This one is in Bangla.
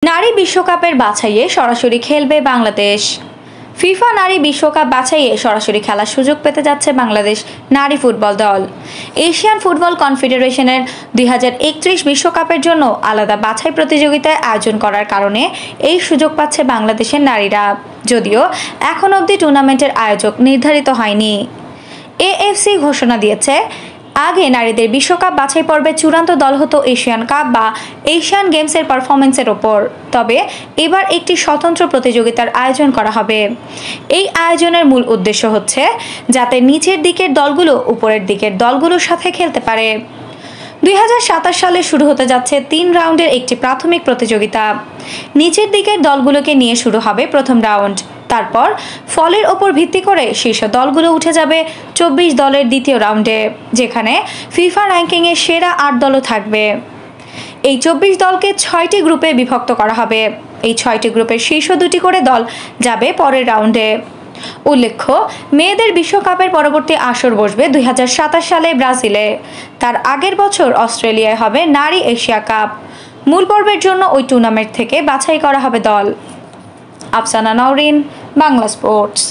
নারী বিশ্বকাপের বাছাইয়ে সরাসরি খেলবে বাংলাদেশ। ফিফা নারী বিশ্বকাপ বাছাইয়ে সরাসরি খেলার সুযোগ পেতে যাচ্ছে বাংলাদেশ নারী ফুটবল দল। এশিয়ান ফুটবল কনফেডারেশনের 2031 বিশ্বকাপের জন্য আলাদা বাছাই প্রতিযোগিতায় আয়োজন করার কারণে এই সুযোগ পাচ্ছে বাংলাদেশের নারীরা, যদিও এখন অবধি টুর্নামেন্টের আয়োজক নির্ধারিত হয়নি। এএফসি ঘোষণা দিয়েছে, আগে নারীদের বিশ্বকাপ বাছাই পর্বে চূড়ান্ত দল হতো এশিয়ান কাপ বা এশিয়ান গেমসের পারফরমেন্সের ওপর। তবে এবার একটি স্বতন্ত্র প্রতিযোগিতার আয়োজন করা হবে। এই আয়োজনের মূল উদ্দেশ্য হচ্ছে যাতে নিচের দিকের দলগুলো উপরের দিকের দলগুলোর সাথে খেলতে পারে। 2027 সালে শুরু হতে যাচ্ছে 3 রাউন্ডের একটি প্রাথমিক প্রতিযোগিতা। নিচের দিকের দলগুলোকে নিয়ে শুরু হবে প্রথম রাউন্ড। তারপর ফলের ওপর ভিত্তি করে শীর্ষ দলগুলো উঠে যাবে 24 দলের দ্বিতীয় রাউন্ডে, যেখানে ফিফা র্যাঙ্কিংয়ে সেরা 8 দলও থাকবে। এই 24 দলকে 6টি গ্রুপে বিভক্ত করা হবে। এই 6টি গ্রুপের শীর্ষ 2টি করে দল যাবে পরের রাউন্ডে। উল্লেখ্য, মেয়েদের বিশ্বকাপের পরবর্তী আসর বসবে 2027 সালে ব্রাজিলে। তার আগের বছর অস্ট্রেলিয়ায় হবে নারী এশিয়া কাপ। মূল পর্বের জন্য ওই টুর্নামেন্ট থেকে বাছাই করা হবে দল। আফসানা নওরিন, বাংলা স্পোর্টস।